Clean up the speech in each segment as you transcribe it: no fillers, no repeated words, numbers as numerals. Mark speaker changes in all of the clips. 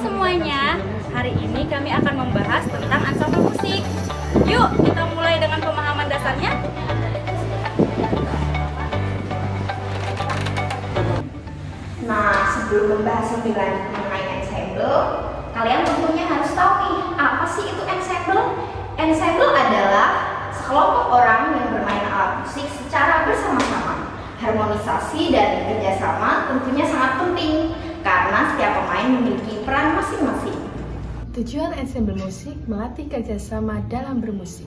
Speaker 1: semuanya, hari ini kami akan membahas tentang ansambel musik. Yuk, kita mulai dengan pemahaman dasarnya.
Speaker 2: Nah, sebelum membahas lebih lanjut mengenai ensemble, kalian tentunya harus tahu nih, apa sih itu ensemble? Ensemble adalah sekelompok orang yang bermain alat musik secara bersama-sama. Harmonisasi dan kerjasama tentunya sangat penting, karena setiap pemain memiliki peran masing-masing.
Speaker 3: Tujuan ensemble musik melatih kerjasama dalam bermusik.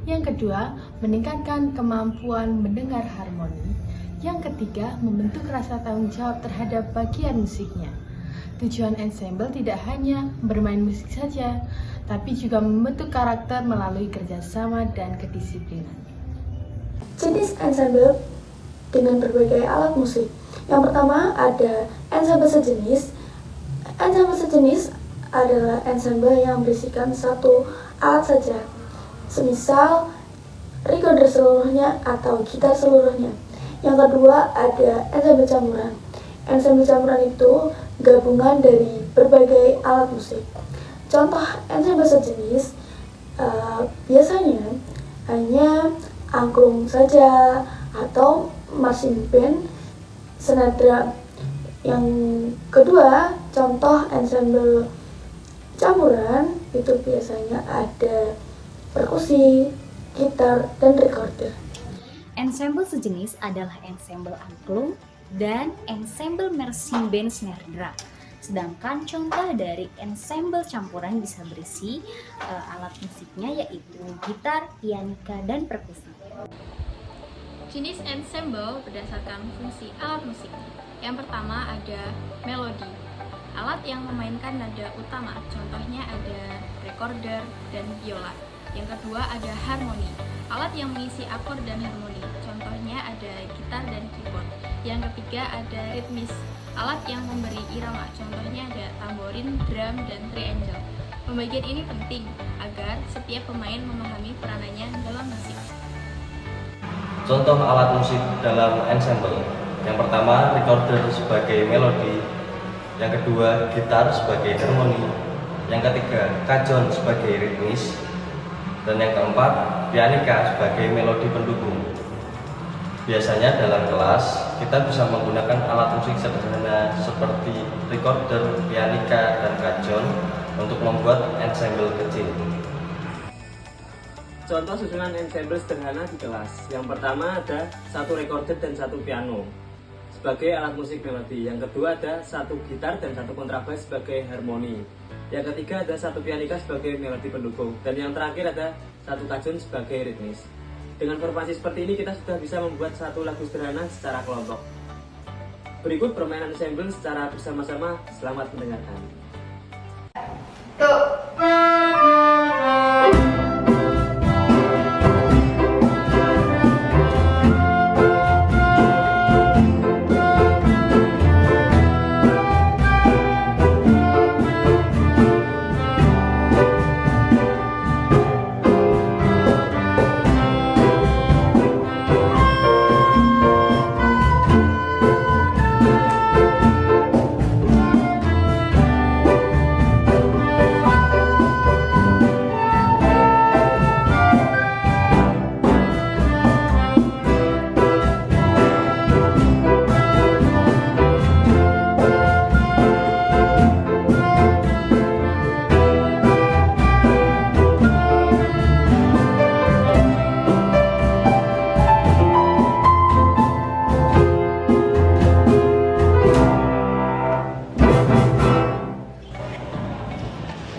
Speaker 3: Yang kedua, meningkatkan kemampuan mendengar harmoni. Yang ketiga, membentuk rasa tanggung jawab terhadap bagian musiknya. Tujuan ensemble tidak hanya bermain musik saja, tapi juga membentuk karakter melalui kerjasama dan kedisiplinan.
Speaker 4: Jenis ensemble dengan berbagai alat musik. Yang pertama ada ensemble sejenis. Ensemble sejenis adalah ensemble yang berisikan satu alat saja, semisal recorder seluruhnya atau gitar seluruhnya. Yang kedua ada ensemble campuran. Ensemble campuran itu gabungan dari berbagai alat musik. Contoh ensemble sejenis biasanya hanya angklung saja atau marching band, snare drum. Yang kedua, contoh ensemble campuran itu biasanya ada perkusi, gitar, dan recorder.
Speaker 1: Ensemble sejenis adalah ensemble angklung dan ensemble marching band snare drum. Sedangkan contoh dari ensemble campuran bisa berisi alat musiknya yaitu gitar, pianika, dan perkusi.
Speaker 5: Jenis ensemble berdasarkan fungsi alat musik. Yang pertama ada melodi, alat yang memainkan nada utama, contohnya ada recorder dan biola. Yang kedua ada harmoni, alat yang mengisi akord dan harmoni, contohnya ada gitar dan keyboard. Yang ketiga ada ritmis, alat yang memberi irama, contohnya ada tamborin, drum, dan triangle. Pembagian ini penting agar setiap pemain memahami peranannya dalam musik.
Speaker 6: Contoh alat musik dalam ensemble. Yang pertama, recorder sebagai melodi. Yang kedua, gitar sebagai harmoni. Yang ketiga, kajon sebagai ritmis. Dan yang keempat, pianika sebagai melodi pendukung. Biasanya dalam kelas, kita bisa menggunakan alat musik sederhana seperti recorder, pianika, dan kajon untuk membuat ensemble kecil.
Speaker 7: Contoh susunan ensemble sederhana di kelas. Yang pertama ada satu recorder dan satu piano sebagai alat musik melodi. Yang kedua ada satu gitar dan satu kontrabas sebagai harmoni. Yang ketiga ada satu pianika sebagai melodi pendukung. Dan yang terakhir ada satu kajon sebagai ritmis. Dengan formasi seperti ini kita sudah bisa membuat satu lagu sederhana secara kelompok. Berikut permainan ensemble secara bersama-sama. Selamat mendengarkan.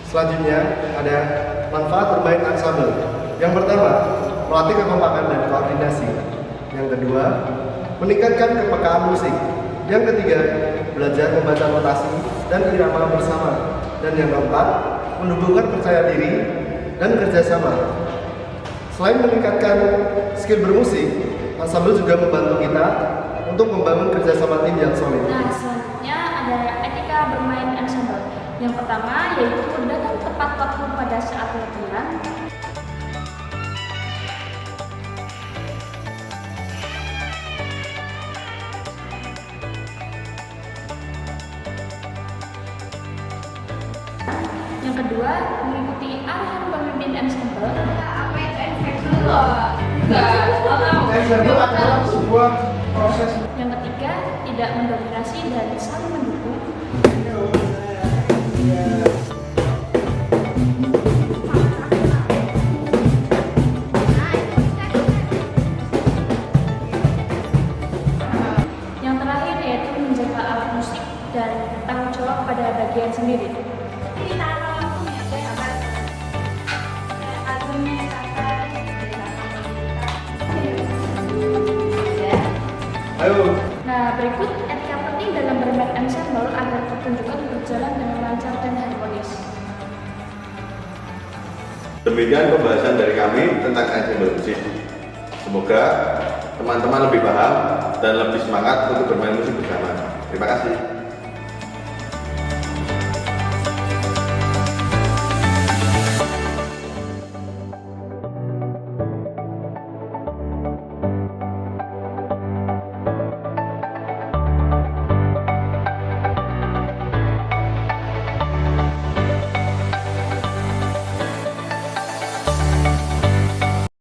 Speaker 8: Selanjutnya ada manfaat bermain ensemble. Yang pertama, melatih kekompakan dan koordinasi. Yang kedua, meningkatkan kepekaan musik. Yang ketiga, belajar membaca notasi dan irama bersama. Dan yang keempat, menumbuhkan percaya diri dan kerjasama. Selain meningkatkan skill bermusik, ensemble juga membantu kita untuk membangun kerjasama tim yang solid.
Speaker 5: Nah, selanjutnya ada etika bermain ensemble. Yang pertama yaitu datang tepat waktu pada saat latihan.
Speaker 1: kedua, mengikuti arahan pemimpin ensemble.
Speaker 2: Apa itu ensemble? Enggak.
Speaker 8: Ensemble adalah sebuah proses.
Speaker 1: Yang ketiga, tidak mendominasi dan saling mendukung. Yang terakhir yaitu menjaga alat musik dan tanggung jawab pada bagian sendiri.
Speaker 8: Ayo.
Speaker 1: Nah, berikut etika penting dalam bermain ensemble agar pertunjukan berjalan dengan lancar dan harmonis.
Speaker 9: Demikian pembahasan dari kami tentang ensemble musik. Semoga teman-teman lebih paham dan lebih semangat untuk bermain musik bersama. Terima kasih.